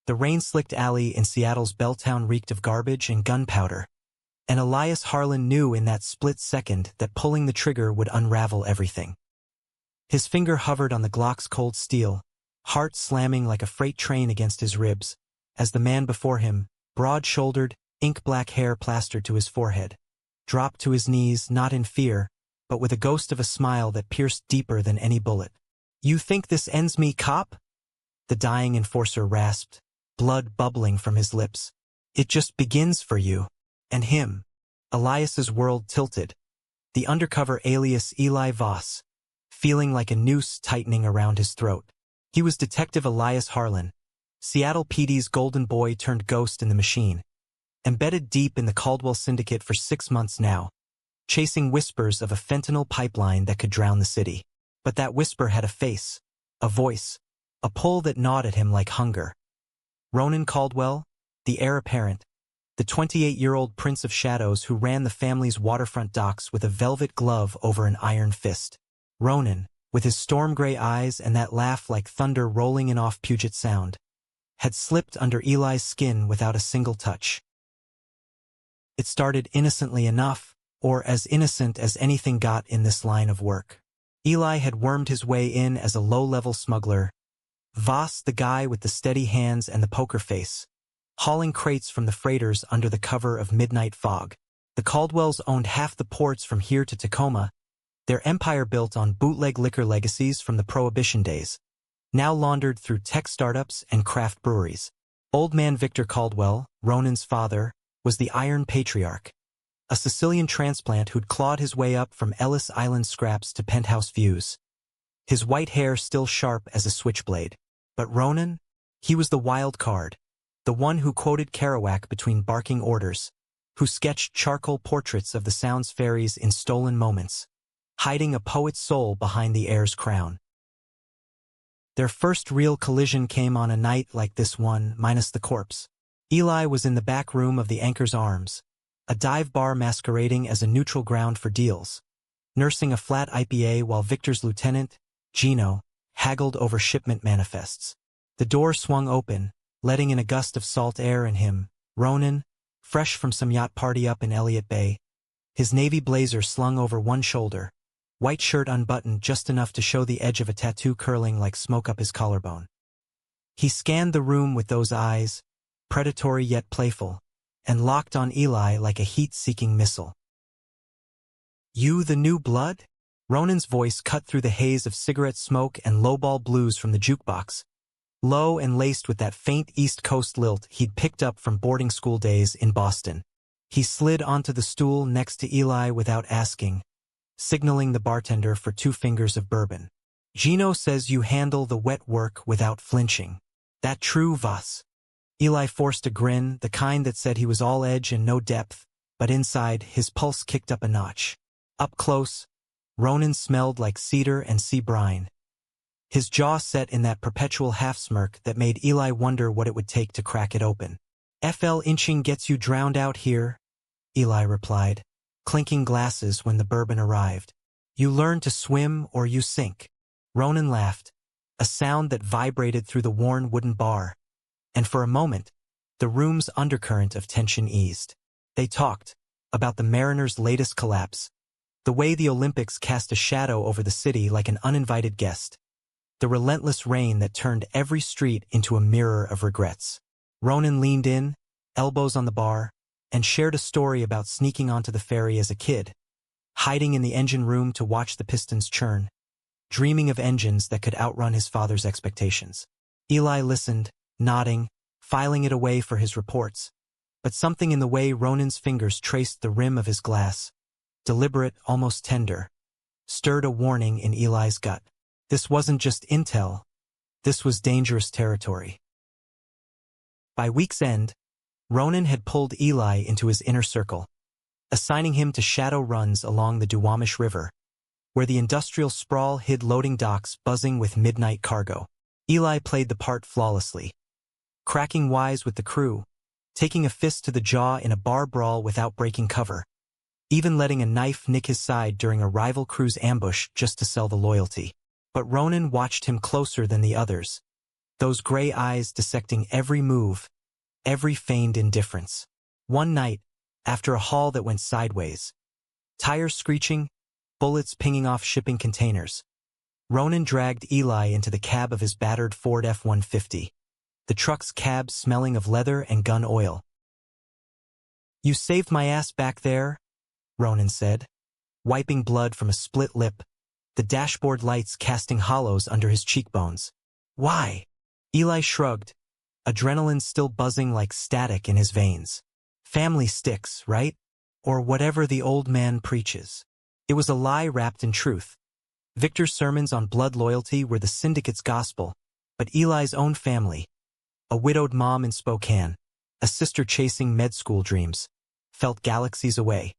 The rain-slicked alley in Seattle's Belltown reeked of garbage and gunpowder, and Elias Harlan knew in that split second that pulling the trigger would unravel everything. His finger hovered on the Glock's cold steel, heart slamming like a freight train against his ribs, as the man before him, broad-shouldered, ink-black hair plastered to his forehead, dropped to his knees not in fear, but with a ghost of a smile that pierced deeper than any bullet. "You think this ends me, cop?" the dying enforcer rasped, blood bubbling from his lips. "It just begins for you." And him. Elias's world tilted. The undercover alias Eli Voss, feeling like a noose tightening around his throat. He was Detective Elias Harlan, Seattle PD's golden boy turned ghost in the machine, embedded deep in the Caldwell Syndicate for 6 months now, chasing whispers of a fentanyl pipeline that could drown the city. But that whisper had a face, a voice, a pull that gnawed at him like hunger. Ronan Caldwell, the heir apparent, the 28-year-old Prince of Shadows who ran the family's waterfront docks with a velvet glove over an iron fist. Ronan, with his storm-gray eyes and that laugh like thunder rolling in off Puget Sound, had slipped under Eli's skin without a single touch. It started innocently enough, or as innocent as anything got in this line of work. Eli had wormed his way in as a low-level smuggler, Voss the guy with the steady hands and the poker face, hauling crates from the freighters under the cover of midnight fog. The Caldwells owned half the ports from here to Tacoma, their empire built on bootleg liquor legacies from the Prohibition days, now laundered through tech startups and craft breweries. Old man Victor Caldwell, Ronan's father, was the Iron Patriarch, a Sicilian transplant who'd clawed his way up from Ellis Island scraps to penthouse views, his white hair still sharp as a switchblade. But Ronan? He was the wild card, the one who quoted Kerouac between barking orders, who sketched charcoal portraits of the Sound's fairies in stolen moments, hiding a poet's soul behind the heir's crown. Their first real collision came on a night like this one, minus the corpse. Eli was in the back room of the Anchor's Arms, a dive bar masquerading as a neutral ground for deals, nursing a flat IPA while Victor's lieutenant, Gino, haggled over shipment manifests. The door swung open, letting in a gust of salt air and him, Ronan, fresh from some yacht party up in Elliott Bay, his navy blazer slung over one shoulder, white shirt unbuttoned just enough to show the edge of a tattoo curling like smoke up his collarbone. He scanned the room with those eyes, predatory yet playful, and locked on Eli like a heat-seeking missile. "You the new blood?" Ronan's voice cut through the haze of cigarette smoke and lowball blues from the jukebox, low and laced with that faint East Coast lilt he'd picked up from boarding school days in Boston. He slid onto the stool next to Eli without asking, signaling the bartender for 2 fingers of bourbon. "Gino says you handle the wet work without flinching. That true, Voss?" Eli forced a grin, the kind that said he was all edge and no depth, but inside, his pulse kicked up a notch. Up close, Ronan smelled like cedar and sea brine, his jaw set in that perpetual half-smirk that made Eli wonder what it would take to crack it open. "FL inching gets you drowned out here," Eli replied, clinking glasses when the bourbon arrived. "You learn to swim or you sink." Ronan laughed, a sound that vibrated through the worn wooden bar, and for a moment, the room's undercurrent of tension eased. They talked about the Mariners' latest collapse, the way the Olympics cast a shadow over the city like an uninvited guest, the relentless rain that turned every street into a mirror of regrets. Ronan leaned in, elbows on the bar, and shared a story about sneaking onto the ferry as a kid, hiding in the engine room to watch the pistons churn, dreaming of engines that could outrun his father's expectations. Eli listened, nodding, filing it away for his reports, but something in the way Ronan's fingers traced the rim of his glass, deliberate, almost tender, stirred a warning in Eli's gut. This wasn't just intel. This was dangerous territory. By week's end, Ronan had pulled Eli into his inner circle, assigning him to shadow runs along the Duwamish River, where the industrial sprawl hid loading docks buzzing with midnight cargo. Eli played the part flawlessly, cracking wise with the crew, taking a fist to the jaw in a bar brawl without breaking cover, even letting a knife nick his side during a rival crew's ambush just to sell the loyalty. But Ronan watched him closer than the others. those gray eyes dissecting every move, every feigned indifference. One night, after a haul that went sideways, tires screeching, bullets pinging off shipping containers, Ronan dragged Eli into the cab of his battered Ford F-150, the truck's cab smelling of leather and gun oil. "You saved my ass back there," Ronan said, wiping blood from a split lip, the dashboard lights casting hollows under his cheekbones. "Why?" Eli shrugged, adrenaline still buzzing like static in his veins. "Family sticks, right? Or whatever the old man preaches." It was a lie wrapped in truth. Victor's sermons on blood loyalty were the syndicate's gospel, but Eli's own family, a widowed mom in Spokane, a sister chasing med school dreams, felt galaxies away.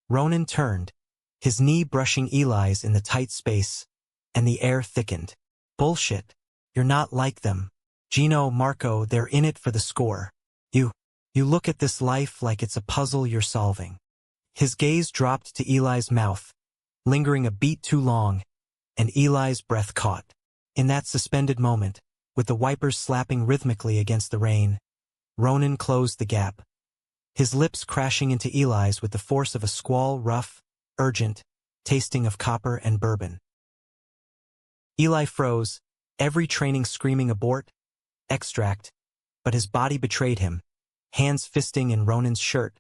Ronan turned, his knee brushing Eli's in the tight space, and the air thickened. "Bullshit. You're not like them. Gino, Marco, they're in it for the score. You look at this life like it's a puzzle you're solving." His gaze dropped to Eli's mouth, lingering a beat too long, and Eli's breath caught. In that suspended moment, with the wipers slapping rhythmically against the rain, Ronan closed the gap, his lips crashing into Eli's with the force of a squall, rough, urgent, tasting of copper and bourbon. Eli froze, every training screaming abort, extract, but his body betrayed him, hands fisting in Ronan's shirt,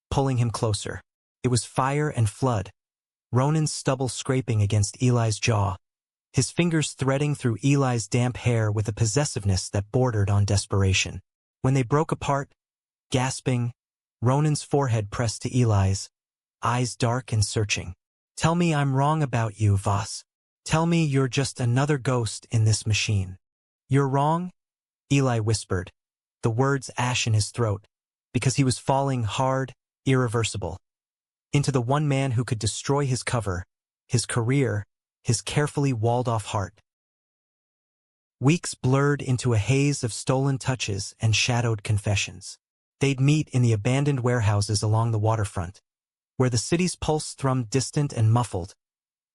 pulling him closer. It was fire and flood, Ronan's stubble scraping against Eli's jaw, his fingers threading through Eli's damp hair with a possessiveness that bordered on desperation. When they broke apart, gasping, Ronan's forehead pressed to Eli's, eyes dark and searching. "Tell me I'm wrong about you, Voss. Tell me you're just another ghost in this machine." "You're wrong?" Eli whispered, the words ash in his throat, because he was falling hard, irreversible, into the one man who could destroy his cover, his career, his carefully walled-off heart. Weeks blurred into a haze of stolen touches and shadowed confessions. They'd meet in the abandoned warehouses along the waterfront, where the city's pulse thrummed distant and muffled,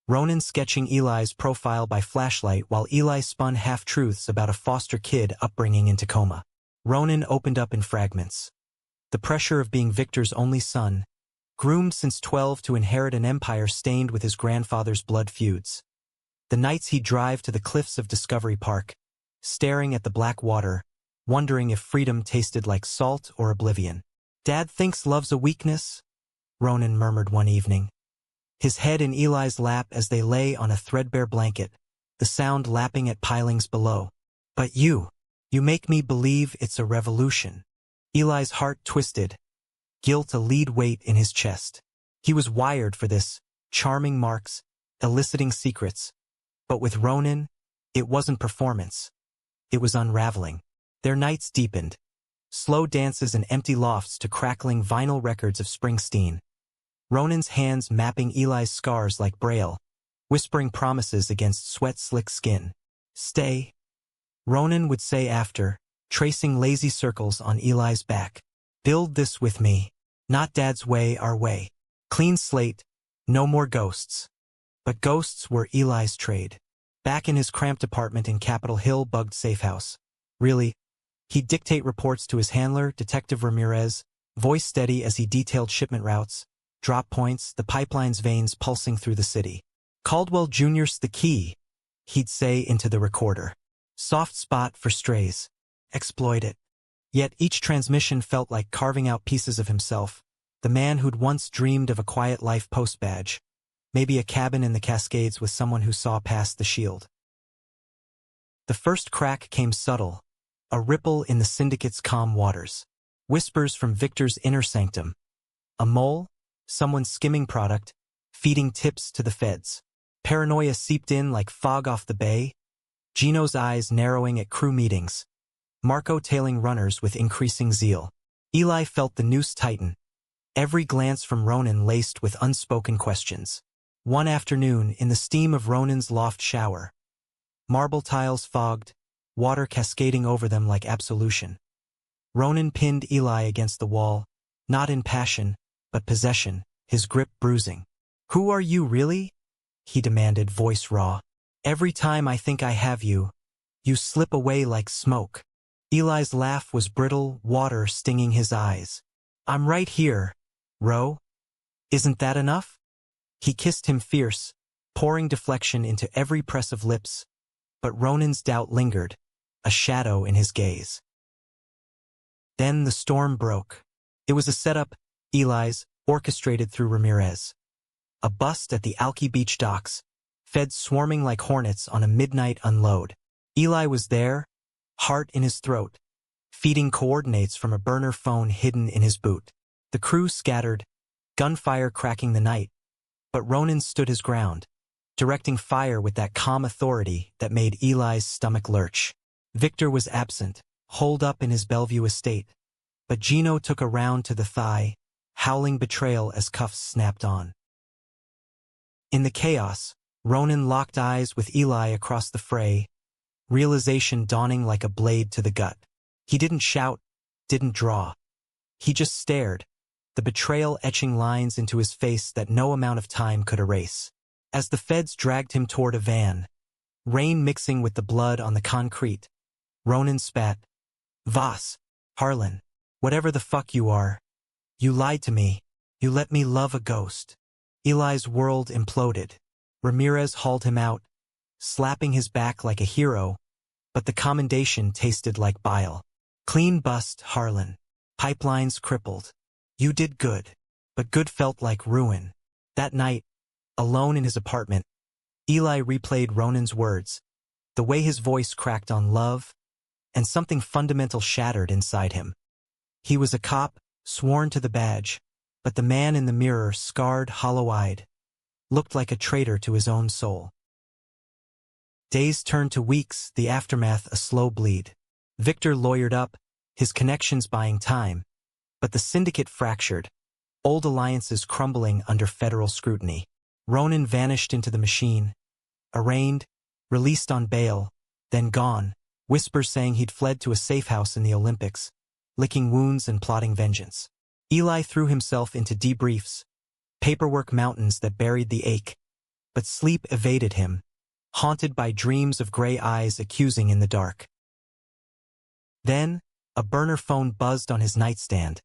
Ronan sketching Eli's profile by flashlight while Eli spun half-truths about a foster kid upbringing in Tacoma. Ronan opened up in fragments. The pressure of being Victor's only son, groomed since 12 to inherit an empire stained with his grandfather's blood feuds. The nights he'd drive to the cliffs of Discovery Park, staring at the black water, wondering if freedom tasted like salt or oblivion. "Dad thinks love's a weakness," Ronan murmured one evening, his head in Eli's lap as they lay on a threadbare blanket, the sound lapping at pilings below. "But you make me believe it's a revolution." Eli's heart twisted, guilt a lead weight in his chest. He was wired for this, charming marks, eliciting secrets. But with Ronan, it wasn't performance. It was unraveling. Their nights deepened, slow dances in empty lofts to crackling vinyl records of Springsteen. Ronan's hands mapping Eli's scars like Braille, whispering promises against sweat-slick skin. "Stay," Ronan would say after, tracing lazy circles on Eli's back. "Build this with me. Not Dad's way, our way. Clean slate, no more ghosts." But ghosts were Eli's trade. Back in his cramped apartment in Capitol Hill bugged safehouse. Really, he'd dictate reports to his handler, Detective Ramirez, voice steady as he detailed shipment routes, drop points, the pipeline's veins pulsing through the city. "Caldwell Jr.'s the key," he'd say into the recorder. "Soft spot for strays. Exploit it." Yet each transmission felt like carving out pieces of himself, the man who'd once dreamed of a quiet life post-badge, maybe a cabin in the Cascades with someone who saw past the shield. The first crack came subtle, a ripple in the syndicate's calm waters. Whispers from Victor's inner sanctum. A mole? Someone skimming product, feeding tips to the feds. Paranoia seeped in like fog off the bay, Gino's eyes narrowing at crew meetings, Marco tailing runners with increasing zeal. Eli felt the noose tighten, every glance from Ronan laced with unspoken questions. One afternoon, in the steam of Ronan's loft shower, marble tiles fogged, water cascading over them like absolution, Ronan pinned Eli against the wall, not in passion, but possession, his grip bruising. "Who are you really?" he demanded, voice raw. "Every time I think I have you, You slip away like smoke. Eli's laugh was brittle, water stinging his eyes. I'm right here, Ro. Isn't that enough? He kissed him fierce, pouring deflection into every press of lips, but Ronan's doubt lingered, a shadow in his gaze. Then the storm broke. It was a setup, Eli's, orchestrated through Ramirez. A bust at the Alki Beach docks, feds swarming like hornets on a midnight unload. Eli was there, heart in his throat, feeding coordinates from a burner phone hidden in his boot. The crew scattered, gunfire cracking the night, but Ronan stood his ground, directing fire with that calm authority that made Eli's stomach lurch. Victor was absent, holed up in his Bellevue estate, but Gino took a round to the thigh, howling betrayal as cuffs snapped on. In the chaos, Ronan locked eyes with Eli across the fray, realization dawning like a blade to the gut. He didn't shout, didn't draw. He just stared, the betrayal etching lines into his face that no amount of time could erase. As the feds dragged him toward a van, rain mixing with the blood on the concrete, Ronan spat, "Voss, Harlan, whatever the fuck you are, you lied to me, you let me love a ghost." Eli's world imploded. Ramirez hauled him out, slapping his back like a hero, but the commendation tasted like bile. "Clean bust, Harlan. Pipelines crippled. You did good." But good felt like ruin. That night, alone in his apartment, Eli replayed Ronan's words, the way his voice cracked on love, and something fundamental shattered inside him. He was a cop, sworn to the badge, but the man in the mirror, scarred, hollow-eyed, looked like a traitor to his own soul. Days turned to weeks, the aftermath a slow bleed. Victor lawyered up, his connections buying time, but the syndicate fractured, old alliances crumbling under federal scrutiny. Ronan vanished into the machine, arraigned, released on bail, then gone, whispers saying he'd fled to a safe house in the Olympics, licking wounds and plotting vengeance. Eli threw himself into debriefs, paperwork mountains that buried the ache, but sleep evaded him, haunted by dreams of gray eyes accusing in the dark. Then, a burner phone buzzed on his nightstand.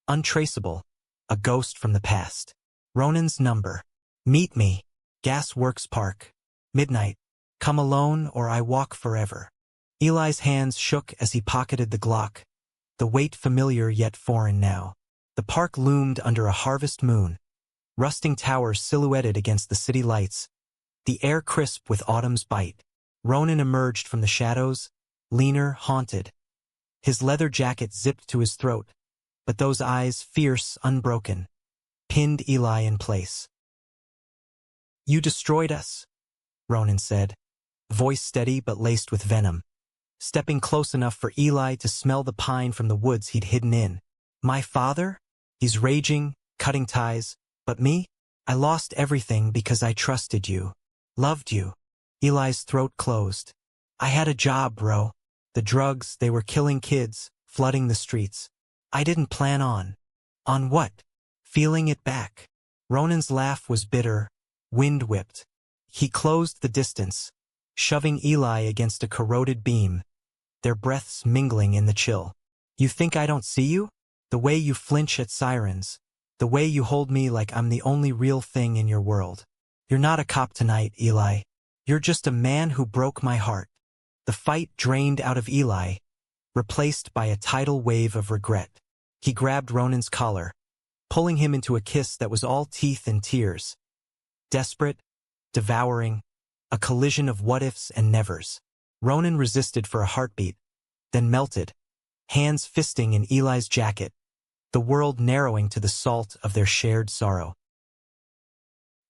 Untraceable, a ghost from the past. Ronan's number. "Meet me, Gas Works Park. Midnight. Come alone or I walk forever." Eli's hands shook as he pocketed the Glock, the weight familiar yet foreign now. The park loomed under a harvest moon, rusting towers silhouetted against the city lights, the air crisp with autumn's bite. Ronan emerged from the shadows, leaner, haunted. His leather jacket zipped to his throat, but those eyes, fierce, unbroken, pinned Eli in place. "You destroyed us," Ronan said, voice steady but laced with venom, stepping close enough for Eli to smell the pine from the woods he'd hidden in. "My father? He's raging, cutting ties, but me? I lost everything because I trusted you, loved you." Eli's throat closed. "I had a job, bro. The drugs, they were killing kids, flooding the streets. I didn't plan on what? Feeling it back." Ronan's laugh was bitter, wind-whipped. He closed the distance, shoving Eli against a corroded beam, their breaths mingling in the chill. "You think I don't see you? The way you flinch at sirens, the way you hold me like I'm the only real thing in your world. You're not a cop tonight, Eli. You're just a man who broke my heart." The fight drained out of Eli, replaced by a tidal wave of regret. He grabbed Ronan's collar, pulling him into a kiss that was all teeth and tears. Desperate, devouring, a collision of what-ifs and nevers. Ronan resisted for a heartbeat, then melted, hands fisting in Eli's jacket, the world narrowing to the salt of their shared sorrow.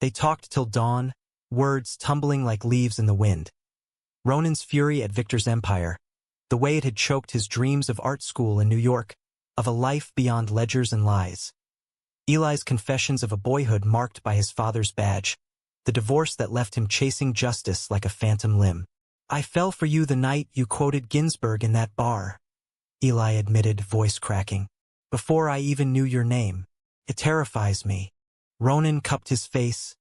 They talked till dawn, words tumbling like leaves in the wind. Ronan's fury at Victor's empire, the way it had choked his dreams of art school in New York, of a life beyond ledgers and lies. Eli's confessions of a boyhood marked by his father's badge, the divorce that left him chasing justice like a phantom limb. "I fell for you the night you quoted Ginsberg in that bar," Eli admitted, voice cracking. "Before I even knew your name. It terrifies me." Ronan cupped his face,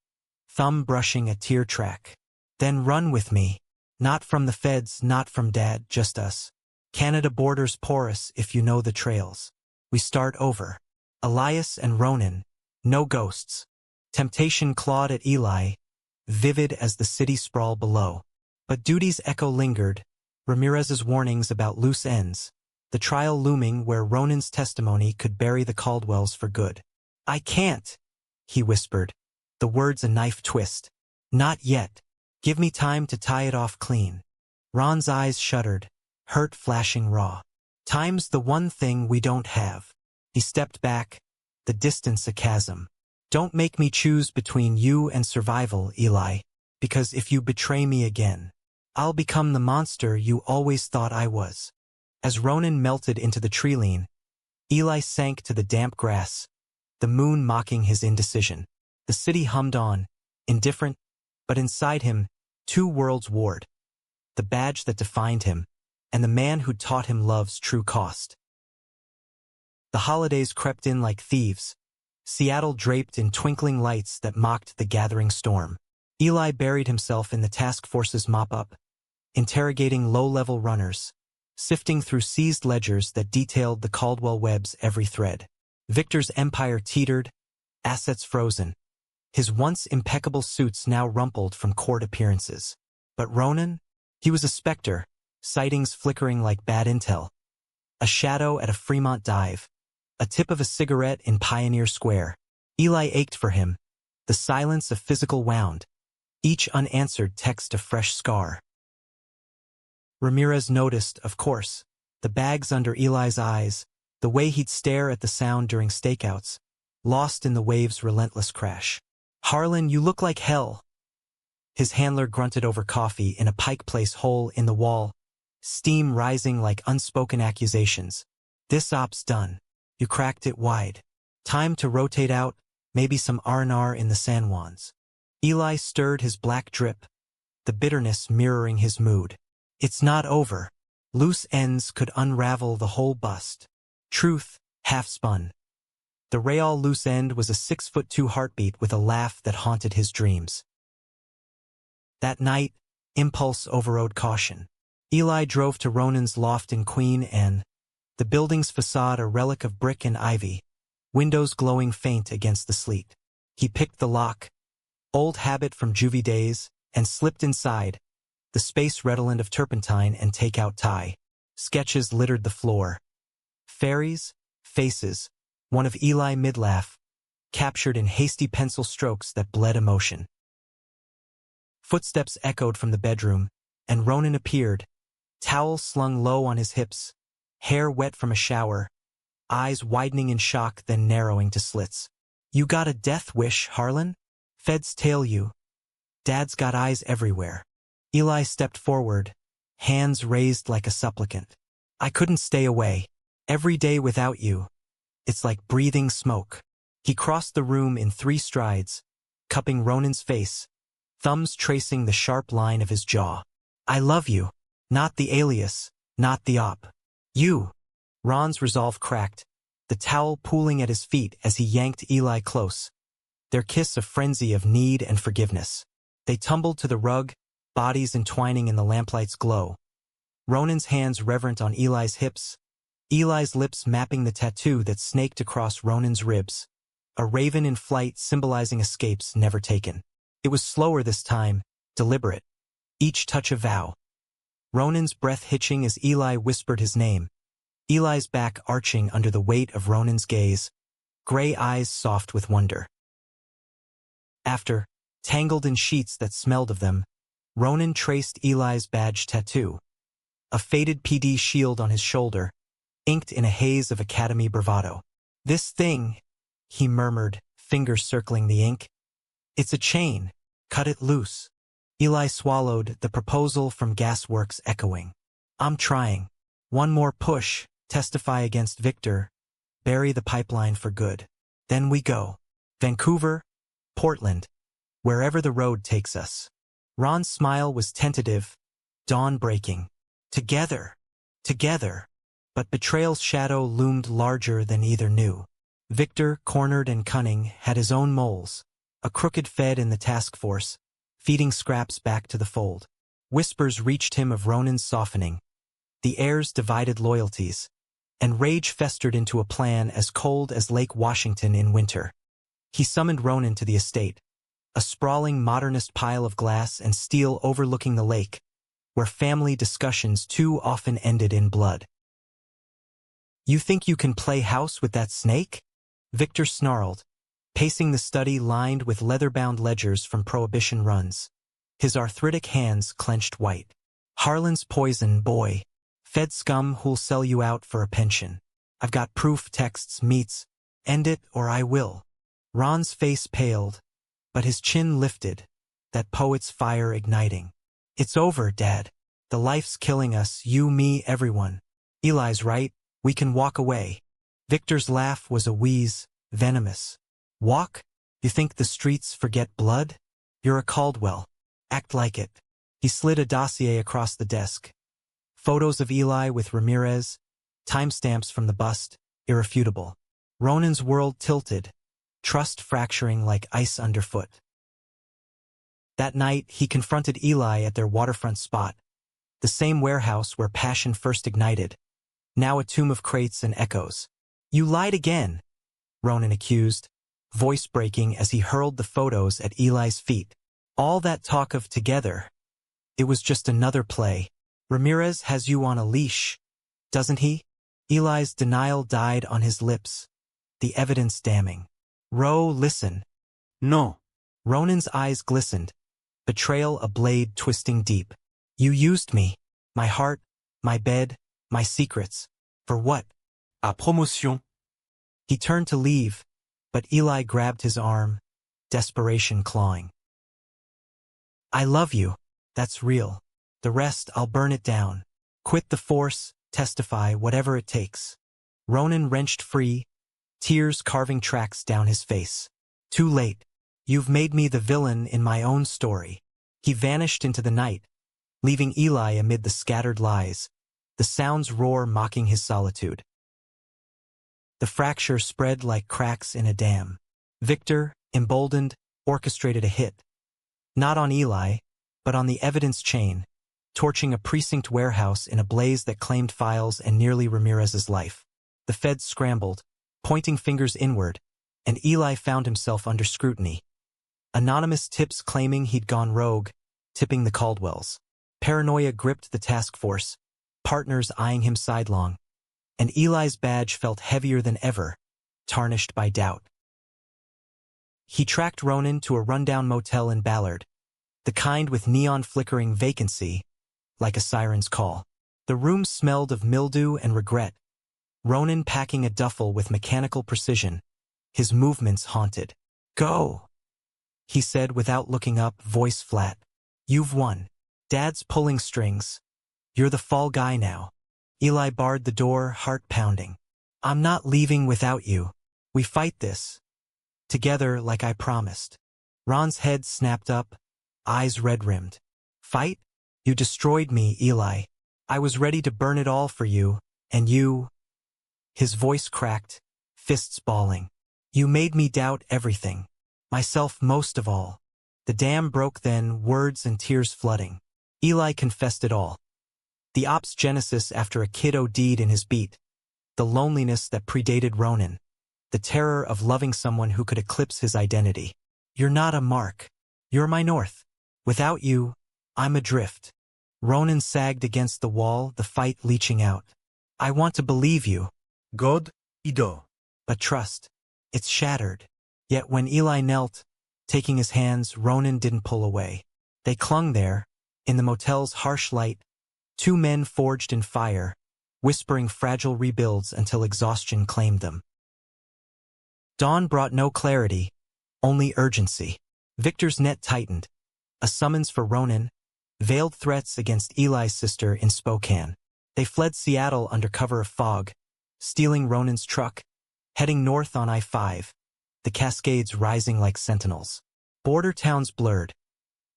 thumb brushing a tear track. "Then run with me. Not from the feds, not from Dad, just us. Canada borders porous if you know the trails. We start over. Elias and Ronan. No ghosts. Temptation clawed at Eli, vivid as the city sprawl below. But duty's echo lingered, Ramirez's warnings about loose ends, the trial looming where Ronan's testimony could bury the Caldwells for good. I can't, he whispered, the words a knife twist. Not yet. Give me time to tie it off clean. Ron's eyes shuddered, hurt flashing raw. Time's the one thing we don't have. He stepped back, the distance a chasm. Don't make me choose between you and survival, Eli, because if you betray me again, I'll become the monster you always thought I was. As Ronan melted into the treeline, Eli sank to the damp grass, the moon mocking his indecision. The city hummed on, indifferent, but inside him, two worlds warred. The badge that defined him, and the man who taught him love's true cost. The holidays crept in like thieves, Seattle draped in twinkling lights that mocked the gathering storm. Eli buried himself in the task force's mop-up, interrogating low-level runners, sifting through seized ledgers that detailed the Caldwell web's every thread. Victor's empire teetered, assets frozen, his once impeccable suits now rumpled from court appearances. But Ronan? He was a specter, sightings flickering like bad intel. A shadow at a Fremont dive, a tip of a cigarette in Pioneer Square. Eli ached for him, the silence a physical wound, each unanswered text a fresh scar. Ramirez noticed, of course, the bags under Eli's eyes, the way he'd stare at the sound during stakeouts, lost in the wave's relentless crash. Harlan, you look like hell. His handler grunted over coffee in a Pike Place hole in the wall, steam rising like unspoken accusations. This op's done. You cracked it wide. Time to rotate out, maybe some R&R in the San Juans. Eli stirred his black drip, the bitterness mirroring his mood. It's not over. Loose ends could unravel the whole bust. Truth, half-spun. The Real loose end was a 6'2" heartbeat with a laugh that haunted his dreams. That night, impulse overrode caution. Eli drove to Ronan's loft in Queen Anne, the building's facade a relic of brick and ivy, windows glowing faint against the sleet. He picked the lock, old habit from juvie days, and slipped inside, the space redolent of turpentine and take-out Thai. Sketches littered the floor. Fairies, faces, one of Eli mid-laugh, captured in hasty pencil strokes that bled emotion. Footsteps echoed from the bedroom, and Ronan appeared, towel slung low on his hips, hair wet from a shower, eyes widening in shock then narrowing to slits. You got a death wish, Harlan? Feds tail you. Dad's got eyes everywhere. Eli stepped forward, hands raised like a supplicant. I couldn't stay away. Every day without you. It's like breathing smoke. He crossed the room in 3 strides, cupping Ronan's face, thumbs tracing the sharp line of his jaw. I love you. Not the alias, not the op. You. Ron's resolve cracked, the towel pooling at his feet as he yanked Eli close, their kiss a frenzy of need and forgiveness. They tumbled to the rug, bodies entwining in the lamplight's glow. Ronan's hands reverent on Eli's hips, Eli's lips mapping the tattoo that snaked across Ronan's ribs, a raven in flight symbolizing escapes never taken. It was slower this time, deliberate, each touch a vow. Ronan's breath hitching as Eli whispered his name, Eli's back arching under the weight of Ronan's gaze, gray eyes soft with wonder. After, tangled in sheets that smelled of them, Ronan traced Eli's badge tattoo, a faded PD shield on his shoulder, inked in a haze of academy bravado. This thing, he murmured, fingers circling the ink. It's a chain. Cut it loose. Eli swallowed, the proposal from Gasworks echoing. I'm trying. One more push, testify against Victor, bury the pipeline for good. Then we go. Vancouver, Portland, wherever the road takes us. Ron's smile was tentative, dawn breaking. Together. Together. But betrayal's shadow loomed larger than either knew. Victor, cornered and cunning, had his own moles, a crooked fed in the task force, feeding scraps back to the fold. Whispers reached him of Ronan's softening. The heirs divided loyalties, and rage festered into a plan as cold as Lake Washington in winter. He summoned Ronan to the estate, a sprawling modernist pile of glass and steel overlooking the lake, where family discussions too often ended in blood. "You think you can play house with that snake?" Victor snarled, pacing the study lined with leather-bound ledgers from Prohibition runs. His arthritic hands clenched white. "Harlan's poison, boy. Fed scum who'll sell you out for a pension. I've got proof, texts, meets. End it or I will." Ron's face paled, but his chin lifted, that poet's fire igniting. "It's over, Dad. The life's killing us, you, me, everyone. Eli's right, we can walk away." Victor's laugh was a wheeze, venomous. "Walk? You think the streets forget blood? You're a Caldwell. Act like it." He slid a dossier across the desk. Photos of Eli with Ramirez, timestamps from the bust, irrefutable. Ronan's world tilted, trust fracturing like ice underfoot. That night, he confronted Eli at their waterfront spot, the same warehouse where passion first ignited, now a tomb of crates and echoes. "You lied again," Ronan accused, voice breaking as he hurled the photos at Eli's feet. "All that talk of together. It was just another play. Ramirez has you on a leash, doesn't he?" Eli's denial died on his lips, the evidence damning. Listen." No. Ronan's eyes glistened, betrayal a blade twisting deep. "You used me, my heart, my bed, my secrets. For what?" A promotion. He turned to leave, but Eli grabbed his arm, desperation clawing. "I love you. That's real. The rest, I'll burn it down. Quit the force, testify, whatever it takes." Ronan wrenched free, tears carving tracks down his face. "Too late. You've made me the villain in my own story." He vanished into the night, leaving Eli amid the scattered lies, the sounds roar mocking his solitude. The fracture spread like cracks in a dam. Victor, emboldened, orchestrated a hit. Not on Eli, but on the evidence chain, torching a precinct warehouse in a blaze that claimed files and nearly Ramirez's life. The feds scrambled, pointing fingers inward, and Eli found himself under scrutiny. Anonymous tips claiming he'd gone rogue, tipping the Caldwells. Paranoia gripped the task force, partners eyeing him sidelong, and Eli's badge felt heavier than ever, tarnished by doubt. He tracked Ronan to a rundown motel in Ballard, the kind with neon flickering vacancy, like a siren's call. The room smelled of mildew and regret, Ronan packing a duffel with mechanical precision, his movements haunted. "Go," he said without looking up, voice flat. "You've won. Dad's pulling strings. You're the fall guy now." Eli barred the door, heart pounding. "I'm not leaving without you. We fight this. Together like I promised." Ron's head snapped up, eyes red-rimmed. "Fight? You destroyed me, Eli. I was ready to burn it all for you, and you—" His voice cracked, fists balling. "You made me doubt everything. Myself most of all." The dam broke then, words and tears flooding. Eli confessed it all. The ops genesis after a kid OD'd in his beat. The loneliness that predated Ronan. The terror of loving someone who could eclipse his identity. "You're not a mark. You're my north. Without you, I'm adrift." Ronan sagged against the wall, the fight leaching out. "I want to believe you." God, Ido. "But trust. It's shattered." Yet when Eli knelt, taking his hands, Ronan didn't pull away. They clung there, in the motel's harsh light, two men forged in fire, whispering fragile rebuilds until exhaustion claimed them. Dawn brought no clarity, only urgency. Victor's net tightened. A summons for Ronan, veiled threats against Eli's sister in Spokane. They fled Seattle under cover of fog, stealing Ronan's truck, heading north on I-5, the Cascades rising like sentinels. Border towns blurred.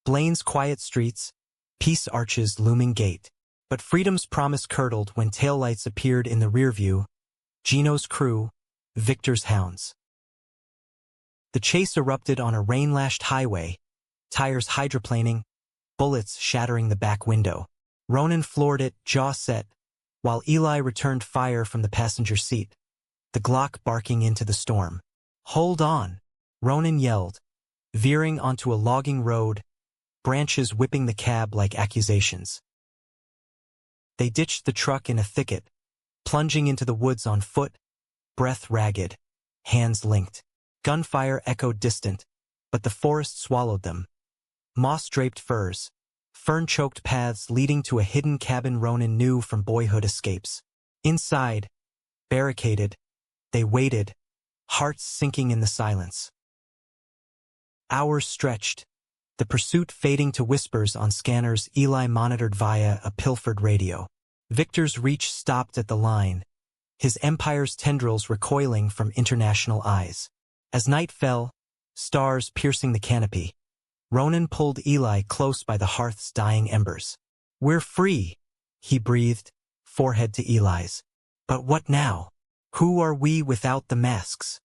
Blaine's quiet streets, Peace Arch's looming gate. But freedom's promise curdled when taillights appeared in the rearview, Gino's crew, Victor's hounds. The chase erupted on a rain-lashed highway, tires hydroplaning, bullets shattering the back window. Ronan floored it, jaw set, while Eli returned fire from the passenger seat, the Glock barking into the storm. "Hold on," Ronan yelled, veering onto a logging road, branches whipping the cab like accusations. They ditched the truck in a thicket, plunging into the woods on foot, breath ragged, hands linked. Gunfire echoed distant, but the forest swallowed them. Moss-draped firs, fern-choked paths leading to a hidden cabin Ronan knew from boyhood escapes. Inside, barricaded, they waited, hearts sinking in the silence. Hours stretched, the pursuit fading to whispers on scanners Eli monitored via a pilfered radio. Victor's reach stopped at the line, his empire's tendrils recoiling from international eyes. As night fell, stars piercing the canopy, Ronan pulled Eli close by the hearth's dying embers. "We're free," he breathed, forehead to Eli's. "But what now? Who are we without the masks?"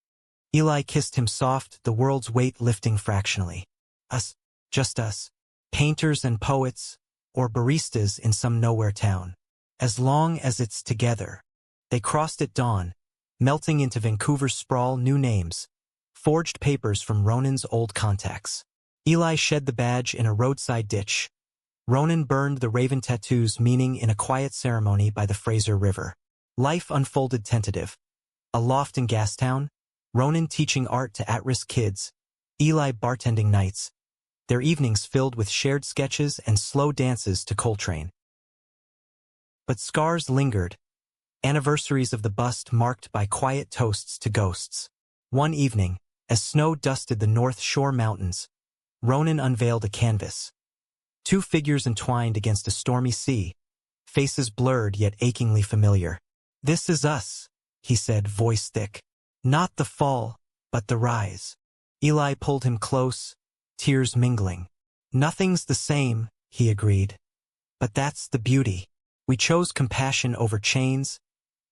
Eli kissed him soft, the world's weight lifting fractionally. "Us, just us, painters and poets, or baristas in some nowhere town. As long as it's together." They crossed at dawn, melting into Vancouver's sprawl, new names, forged papers from Ronan's old contacts. Eli shed the badge in a roadside ditch. Ronan burned the raven tattoos meaning in a quiet ceremony by the Fraser River. Life unfolded tentative. A loft in Gastown, Ronan teaching art to at-risk kids, Eli bartending nights, their evenings filled with shared sketches and slow dances to Coltrane. But scars lingered, anniversaries of the bust marked by quiet toasts to ghosts. One evening, as snow dusted the North Shore mountains, Ronan unveiled a canvas. Two figures entwined against a stormy sea, faces blurred yet achingly familiar. "This is us," he said, voice thick. "Not the fall, but the rise." Eli pulled him close, tears mingling. "Nothing's the same," he agreed. "But that's the beauty. We chose compassion over chains,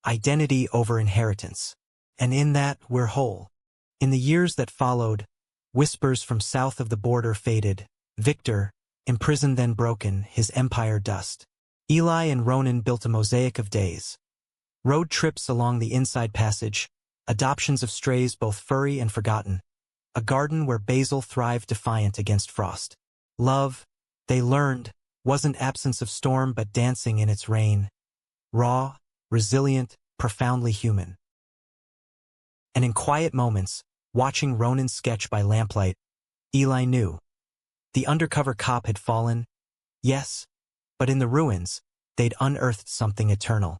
identity over inheritance. And in that, we're whole." In the years that followed, whispers from south of the border faded. Victor, imprisoned then broken, his empire dust. Eli and Ronan built a mosaic of days. Road trips along the Inside Passage, adoptions of strays both furry and forgotten, a garden where basil thrived defiant against frost. Love, they learned, wasn't absence of storm but dancing in its rain. Raw, resilient, profoundly human. And in quiet moments, watching Ronan sketch by lamplight, Eli knew. The undercover cop had fallen, yes, but in the ruins, they'd unearthed something eternal.